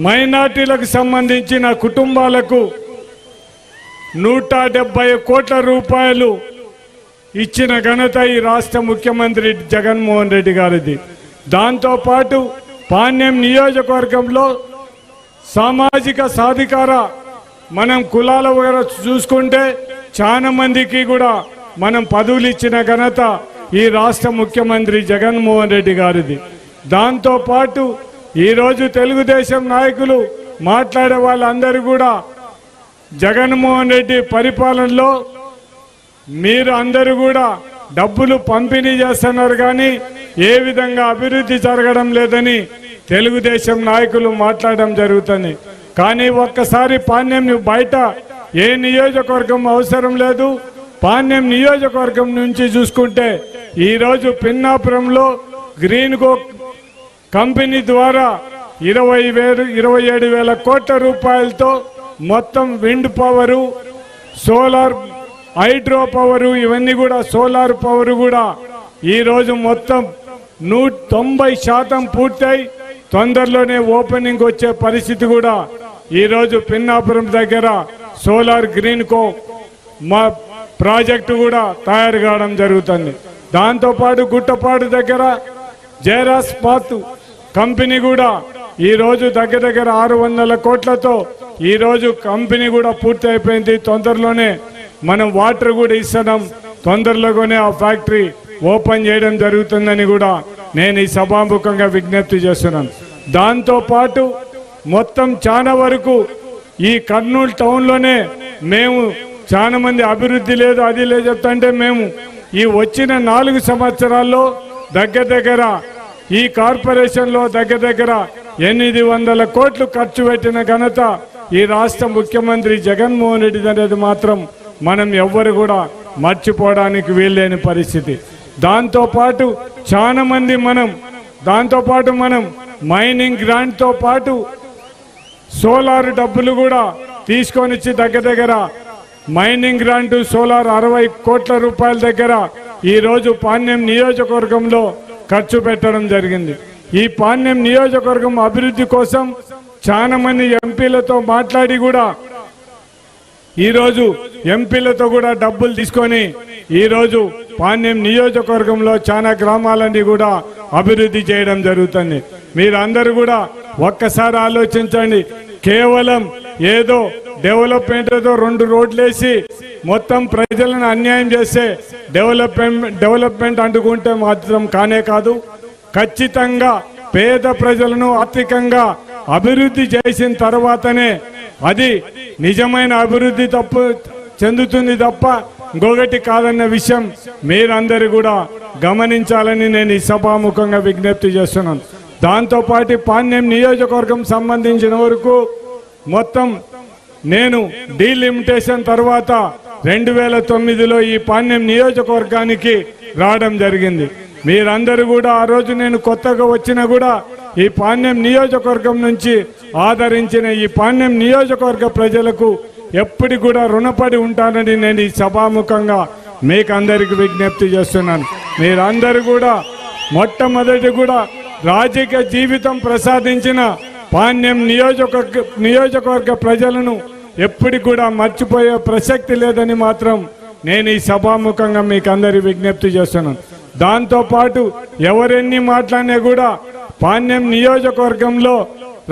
మైనార్టీలకు సంబంధించిన కుటుంబాలకు 170 కోట్ల రూపాయలు ఇచ్చిన ఘనత ఈ రాష్ట్ర ముఖ్యమంత్రి జగన్మోహన్ రెడ్డి గారిది. దాంతోపాటు పాణ్యం నియోజకవర్గంలో సామాజిక సాధికార మనం కులాల చూసుకుంటే చాలా మందికి కూడా మనం పదవులు ఇచ్చిన ఘనత ఈ రాష్ట్ర ముఖ్యమంత్రి జగన్మోహన్ రెడ్డి గారిది. దాంతోపాటు ఈరోజు తెలుగుదేశం నాయకులు మాట్లాడే వాళ్ళందరూ కూడా జగన్మోహన్ రెడ్డి పరిపాలనలో మీరు అందరూ కూడా డబ్బులు పంపిణీ చేస్తున్నారు కానీ ఏ విధంగా అభివృద్ధి జరగడం లేదని తెలుగుదేశం నాయకులు మాట్లాడడం జరుగుతుంది. కానీ ఒక్కసారి పాణ్యం బయట ఏ నియోజకవర్గం అవసరం లేదు. పాణ్యం నియోజకవర్గం నుంచి చూసుకుంటే ఈరోజు పిన్నాపురంలో గ్రీన్ గో కంపెనీ ద్వారా 27,000 కోట్ల రూపాయలతో మొత్తం wind power, solar, hydro power, ఇవన్నీ కూడా సోలార్ పవర్ కూడా ఈరోజు మొత్తం 90% పూర్తయి తొందరలోనే ఓపెనింగ్ వచ్చే పరిస్థితి కూడా ఈరోజు పిన్నాపురం దగ్గర సోలార్ గ్రీన్ కో మా ప్రాజెక్టు కూడా తయారు కావడం జరుగుతుంది. దాంతోపాటు గుట్టపాడు దగ్గర జైరాస్ పాత్ కంపెనీ కూడా ఈరోజు దగ్గర 600 కోట్లతో ఈరోజు కంపెనీ కూడా పూర్తి అయిపోయింది. తొందరలోనే మనం వాటర్ కూడా ఇస్తున్నాం. తొందరలోనే ఆ ఫ్యాక్టరీ ఓపెన్ చేయడం జరుగుతుందని కూడా నేను ఈ సభాముఖంగా విజ్ఞప్తి చేస్తున్నాను. దాంతోపాటు మొత్తం చాలా వరకు ఈ కర్నూలు టౌన్లోనే మేము చాలా మంది అభివృద్ధి లేదు అది లేదు చెప్తుంటే మేము ఈ వచ్చిన 4 సంవత్సరాల్లో దగ్గర ఈ కార్పొరేషన్లో దగ్గర 800 కోట్లు ఖర్చు పెట్టిన ఘనత ఈ రాష్ట్ర ముఖ్యమంత్రి జగన్మోహన్ రెడ్డి అనేది మాత్రం మనం ఎవ్వరు కూడా మర్చిపోవడానికి వీల్లేని పరిస్థితి. దాంతోపాటు చాలా మంది మనం మైనింగ్ గ్రాంట్తో పాటు సోలార్ డబ్బులు కూడా తీసుకొని వచ్చి దగ్గర మైనింగ్ గ్రాంట్ సోలార్ 60 కోట్ల రూపాయల దగ్గర ఈరోజు పాణ్యం నియోజకవర్గంలో ఖర్చు పెట్టడం జరిగింది. ఈ పాణ్యం నియోజకవర్గం అభివృద్ధి కోసం చాలా మంది ఎంపీలతో మాట్లాడి కూడా ఈరోజు ఎంపీలతో కూడా డబ్బులు తీసుకొని ఈరోజు పాణ్యం నియోజకవర్గంలో చాలా గ్రామాలన్నీ కూడా అభివృద్ధి చేయడం జరుగుతుంది. మీరందరూ కూడా ఒక్కసారి ఆలోచించండి. కేవలం ఏదో డెవలప్మెంట్తో 2 రోడ్లు వేసి మొత్తం ప్రజలను అన్యాయం చేస్తే డెవలప్మెంట్ అంటుకుంటే మాత్రం కానే కాదు. ఖచ్చితంగా పేద ప్రజలను ఆర్థికంగా అభివృద్ధి చేసిన తర్వాతనే అది నిజమైన అభివృద్ధి చెందుతుంది తప్ప ఇంకొకటి కాదన్న విషయం మీరందరూ కూడా గమనించాలని నేను ఈ సభాముఖంగా విజ్ఞప్తి చేస్తున్నాను. దాంతోపాటు పాణ్యం నియోజకవర్గం సంబంధించిన వరకు మొత్తం నేను డీలిమిటేషన్ తర్వాత 2009లో ఈ పాణ్యం నియోజకవర్గానికి రావడం జరిగింది. మీరందరూ కూడా ఆ రోజు నేను కొత్తగా వచ్చినా కూడా ఈ పాణ్యం నియోజకవర్గం నుంచి ఆదరించిన ఈ పాణ్యం నియోజకవర్గ ప్రజలకు ఎప్పటికి కూడా రుణపడి ఉంటానని నేను ఈ సభాముఖంగా మీకు అందరికి విజ్ఞప్తి చేస్తున్నాను. మీరందరూ కూడా మొట్టమొదటి కూడా రాజకీయ జీవితం ప్రసాదించిన పాణ్యం నియోజకవర్గ ప్రజలను ఎప్పటికి కూడా మర్చిపోయే ప్రసక్తి లేదని మాత్రం నేను ఈ సభాముఖంగా మీకు అందరి విజ్ఞప్తి చేస్తున్నాను. దాంతోపాటు ఎవరెన్ని మాట్లాడినా కూడా పాణ్యం నియోజకవర్గంలో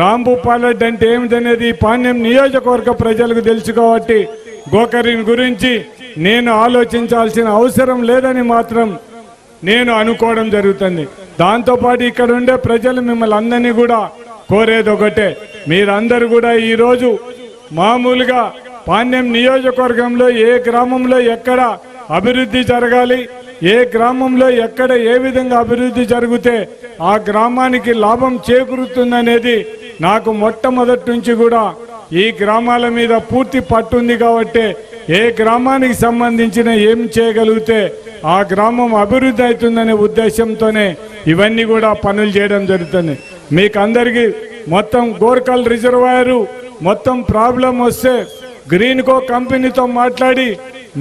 రాంభూపాలరెడ్డి అంటే ఏమిటనేది పాణ్యం నియోజకవర్గ ప్రజలకు తెలుసు కాబట్టి గోకర్ణ గురించి నేను ఆలోచించాల్సిన అవసరం లేదని మాత్రం నేను అనుకోవడం జరుగుతుంది. దాంతోపాటు ఇక్కడ ఉండే ప్రజలు మిమ్మల్ని అందరినీ కూడా కోరేది ఒకటే, మీరందరూ కూడా ఈరోజు మామూలుగా పాణ్యం నియోజకవర్గంలో ఏ గ్రామంలో ఎక్కడ అభివృద్ధి జరగాలి, ఏ గ్రామంలో ఎక్కడ ఏ విధంగా అభివృద్ధి జరిగితే ఆ గ్రామానికి లాభం చేకూరుతుందనేది నాకు మొట్టమొదటి నుంచి కూడా ఈ గ్రామాల మీద పూర్తి పట్టుంది. కాబట్టి ఏ గ్రామానికి సంబంధించిన ఏం చేయగలిగితే ఆ గ్రామం అభివృద్ధి అవుతుందనే ఉద్దేశంతోనే ఇవన్నీ కూడా పనులు చేయడం జరుగుతుంది. మీకు అందరికీ మొత్తం గోర్కల్ రిజర్వాయరు మొత్తం ప్రాబ్లం వస్తే గ్రీన్ కో కంపెనీతో మాట్లాడి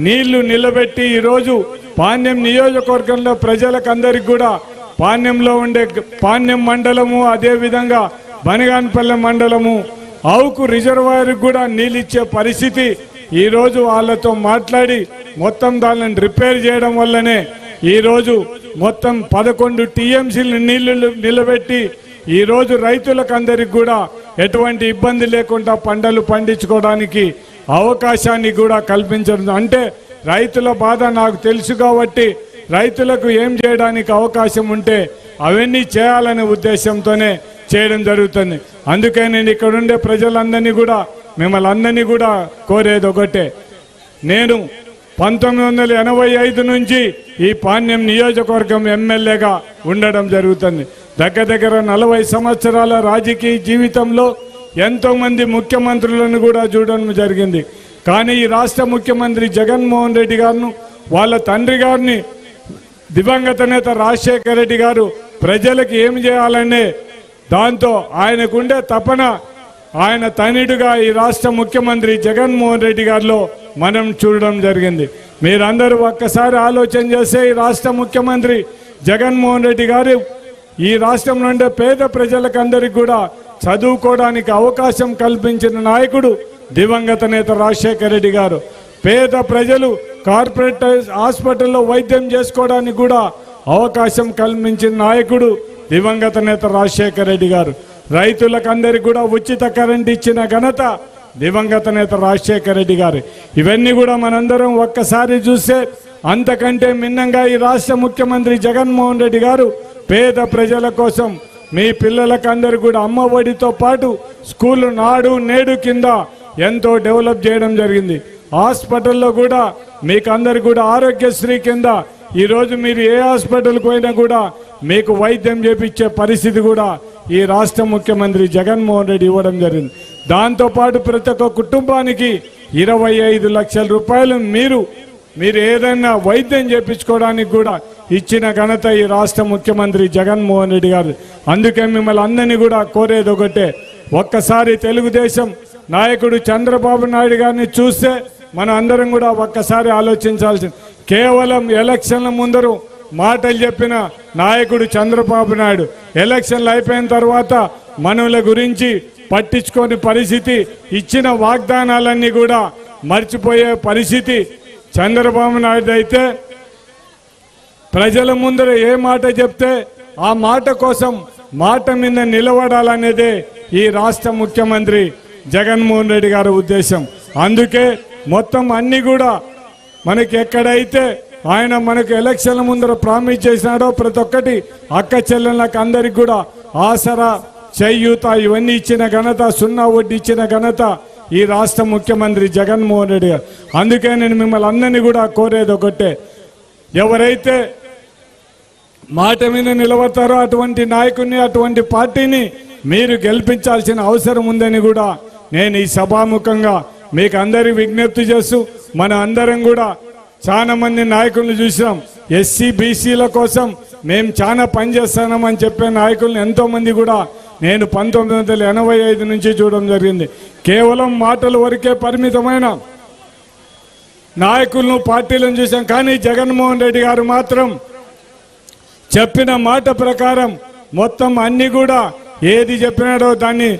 నీళ్లు నిలబెట్టి ఈరోజు పాణ్యం నియోజకవర్గంలో ప్రజలకు అందరికి కూడా పాణ్యంలో ఉండే పాణ్యం మండలము అదేవిధంగా బనిగాన్పల్లె మండలము ఆవుకు రిజర్వాయర్ కూడా నీళ్ళు ఇచ్చే పరిస్థితి ఈరోజు వాళ్ళతో మాట్లాడి మొత్తం దానిని రిపేర్ చేయడం వల్లనే ఈరోజు మొత్తం 11 టీఎంసీలు నీళ్లు నిలబెట్టి ఈరోజు రైతులకు అందరికి కూడా ఎటువంటి ఇబ్బంది లేకుండా పంటలు పండించుకోవడానికి అవకాశాన్ని కూడా కల్పించడం. అంటే రైతుల బాధ నాకు తెలుసు కాబట్టి రైతులకు ఏం చేయడానికి అవకాశం ఉంటే అవన్నీ చేయాలనే ఉద్దేశంతోనే చేయడం జరుగుతుంది. అందుకే నేను ఇక్కడ ఉండే ప్రజలందరినీ కూడా మిమ్మల్ని అందరినీ కూడా కోరేది ఒకటే, నేను 1985 నుంచి ఈ పాణ్యం నియోజకవర్గం ఎమ్మెల్యేగా ఉండడం జరుగుతుంది. దగ్గర 40 సంవత్సరాల రాజకీయ జీవితంలో ఎంతోమంది ముఖ్యమంత్రులను కూడా చూడడం జరిగింది. కానీ ఈ రాష్ట్ర ముఖ్యమంత్రి జగన్మోహన్ రెడ్డి గారిను వాళ్ళ తండ్రి గారిని దివంగత నేత రాజశేఖర రెడ్డి గారు ప్రజలకు ఏం చేయాలనే దాంతో ఆయనకుండే తపన ఆయన తనయుడుగా ఈ రాష్ట్ర ముఖ్యమంత్రి జగన్మోహన్ రెడ్డి గారిలో మనం చూడడం జరిగింది. మీరందరూ ఒక్కసారి ఆలోచన చేస్తే ఈ రాష్ట్ర ముఖ్యమంత్రి జగన్మోహన్ రెడ్డి గారు ఈ రాష్ట్రంలో ఉండే పేద ప్రజలకు అందరికీ కూడా చదువుకోవడానికి అవకాశం కల్పించిన నాయకుడు దివంగత నేత రాజశేఖర రెడ్డి గారు. పేద ప్రజలు కార్పొరేట్ హాస్పిటల్లో వైద్యం చేసుకోవడానికి కూడా అవకాశం కల్పించిన నాయకుడు దివంగత నేత రాజశేఖర రెడ్డి గారు. రైతులకు అందరికి కూడా ఉచిత కరెంట్ ఇచ్చిన ఘనత దివంగత నేత రాజశేఖర రెడ్డి గారు. ఇవన్నీ కూడా మనందరం ఒక్కసారి చూస్తే అంతకంటే మిన్నంగా ఈ రాష్ట్ర ముఖ్యమంత్రి జగన్మోహన్ రెడ్డి గారు పేద ప్రజల కోసం మీ పిల్లలకు అందరు కూడా అమ్మ ఒడితో పాటు స్కూల్ నాడు నేడు కింద ఎంతో డెవలప్ చేయడం జరిగింది. హాస్పిటల్లో కూడా మీకు అందరు కూడా ఆరోగ్యశ్రీ కింద ఈరోజు మీరు ఏ హాస్పిటల్కి పోయినా కూడా మీకు వైద్యం చేపించే పరిస్థితి కూడా ఈ రాష్ట్ర ముఖ్యమంత్రి జగన్మోహన్ రెడ్డి ఇవ్వడం జరిగింది. దాంతోపాటు ప్రతి ఒక్క కుటుంబానికి 25 లక్షల రూపాయలు మీరు ఏదైనా వైద్యం చేయించుకోవడానికి కూడా ఇచ్చిన ఘనత ఈ రాష్ట్ర ముఖ్యమంత్రి జగన్మోహన్ రెడ్డి గారు. అందుకే మిమ్మల్ని అందరినీ కూడా కోరేది ఒకటే, ఒక్కసారి తెలుగుదేశం నాయకుడు చంద్రబాబు నాయుడు గారిని చూస్తే మనం అందరం కూడా ఒక్కసారి ఆలోచించాల్సింది. కేవలం ఎలక్షన్ల ముందరు మాటలు చెప్పిన నాయకుడు చంద్రబాబు నాయుడు ఎలక్షన్లు అయిపోయిన తర్వాత మనవుల గురించి పట్టించుకోని పరిస్థితి, ఇచ్చిన వాగ్దానాలన్నీ కూడా మర్చిపోయే పరిస్థితి చంద్రబాబు నాయుడు అయితే ప్రజల ముందర ఏ మాట చెప్తే ఆ మాట కోసం మాట మీద నిలబడాలనేదే ఈ రాష్ట్ర ముఖ్యమంత్రి జగన్మోహన్ రెడ్డి గారి ఉద్దేశం. అందుకే మొత్తం అన్ని కూడా మనకి ఎక్కడైతే ఆయన మనకు ఎలక్షన్ల ముందర ప్రామిస్ చేసినాడో ప్రతి ఒక్కటి అక్క చెల్లెళ్ళకి అందరికి కూడా ఆసరా చేయూత ఇవన్నీ ఇచ్చిన ఘనత, 0 వడ్డీ ఇచ్చిన ఘనత ఈ రాష్ట్ర ముఖ్యమంత్రి జగన్మోహన్ రెడ్డి గారు. అందుకే నేను మిమ్మల్ని అందరినీ కూడా కోరేది ఒకటే, ఎవరైతే మాట మీద నిలబడతారో అటువంటి నాయకుడిని అటువంటి పార్టీని మీరు గెలిపించాల్సిన అవసరం ఉందని కూడా నేను ఈ సభాముఖంగా మీకు అందరి విజ్ఞప్తి చేస్తూ, మన అందరం కూడా చాలా మంది నాయకులను చూసాం. ఎస్సీ బీసీల కోసం మేము చాలా పనిచేస్తున్నామని చెప్పే నాయకులను ఎంతో మంది కూడా నేను 1985 నుంచి చూడడం జరిగింది. కేవలం మాటల వరకే పరిమితమైన నాయకులను పార్టీలను చూసాం. కానీ జగన్మోహన్ రెడ్డి గారు మాత్రం చెప్పిన మాట ప్రకారం మొత్తం అన్ని కూడా ఏది చెప్పినాడో దాన్ని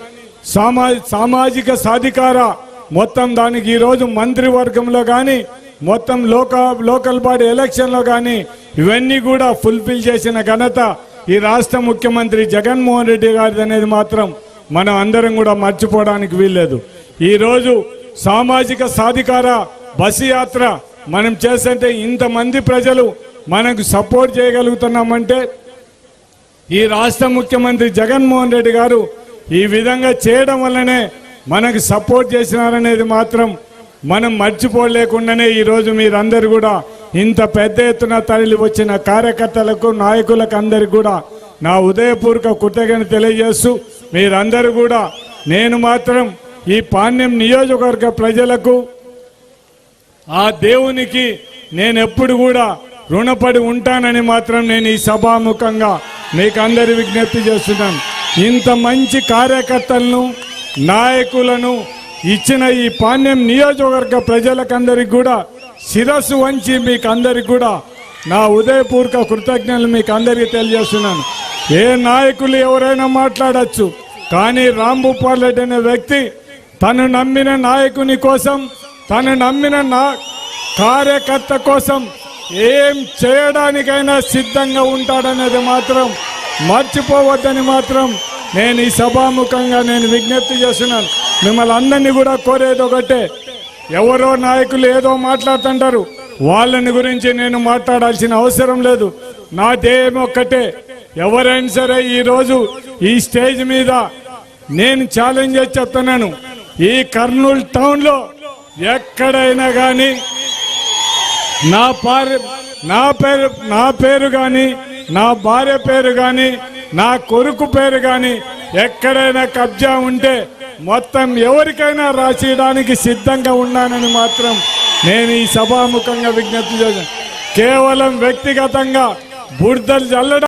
సామాజిక సాధికార మొత్తం దానికి ఈరోజు మంత్రివర్గంలో కానీ మొత్తం లోకల్ బాడీ ఎలక్షన్లో కానీ ఇవన్నీ కూడా ఫుల్ఫిల్ చేసిన ఘనత ఈ రాష్ట్ర ముఖ్యమంత్రి జగన్మోహన్ రెడ్డి గారిది అనేది మాత్రం మనం అందరం కూడా మర్చిపోవడానికి వీల్లేదు. ఈరోజు సామాజిక సాధికార బస్సు యాత్ర మనం చేస్తుంటే ఇంతమంది ప్రజలు మనకు సపోర్ట్ చేయగలుగుతున్నామంటే ఈ రాష్ట్ర ముఖ్యమంత్రి జగన్మోహన్ రెడ్డి గారు ఈ విధంగా చేయడం వల్లనే మనకు సపోర్ట్ చేసినారనేది మాత్రం మనం మర్చిపోలేకుండానే ఈరోజు మీరందరూ కూడా ఇంత పెద్ద ఎత్తున తరలి వచ్చిన కార్యకర్తలకు నాయకులకు అందరికి కూడా నా ఉదయపూర్వక కృతజ్ఞతలు తెలియజేస్తూ, మీరందరూ కూడా నేను మాత్రం ఈ పాణ్యం నియోజకవర్గ ప్రజలకు ఆ దేవునికి నేను ఎప్పుడు కూడా రుణపడి ఉంటానని మాత్రం నేను ఈ సభాముఖంగా మీకు అందరి విజ్ఞప్తి చేస్తున్నాను. ఇంత మంచి కార్యకర్తలను నాయకులను ఇచ్చిన ఈ పాణ్యం నియోజకవర్గ ప్రజలకందరికి కూడా శిరస్సు వంచి మీకు అందరికి కూడా నా ఉదయపూర్వక కృతజ్ఞతలు మీకు అందరికీ తెలియజేస్తున్నాను. ఏ నాయకులు ఎవరైనా మాట్లాడచ్చు, కానీ రాంభూపాల్ రెడ్డి అనే వ్యక్తి తను నమ్మిన నాయకుని కోసం, తను నమ్మిన కార్యకర్త కోసం ఏం చేయడానికైనా సిద్ధంగా ఉంటాడనేది మాత్రం మర్చిపోవద్దని మాత్రం నేను ఈ సభాముఖంగా నేను విజ్ఞప్తి చేస్తున్నాను. మిమ్మల్ని అందరినీ కూడా కోరేది ఒకటే, ఎవరో నాయకులు ఏదో మాట్లాడుతుంటారు, వాళ్ళని గురించి నేను మాట్లాడాల్సిన అవసరం లేదు. నా ధ్యేయం ఒక్కటే, ఎవరైనా సరే ఈరోజు ఈ స్టేజ్ మీద నేను ఛాలెంజ్ చేసి చెప్తున్నాను, ఈ కర్నూలు టౌన్లో ఎక్కడైనా కానీ నా పేరు కానీ, నా భార్య పేరు కానీ, నా కొడుకు పేరు కానీ ఎక్కడైనా కబ్జా ఉంటే మొత్తం ఎవరికైనా రాసేయడానికి సిద్ధంగా ఉన్నానని మాత్రం నేను ఈ సభాముఖంగా విజ్ఞప్తి చేశాను. కేవలం వ్యక్తిగతంగా బురదలు చల్లడం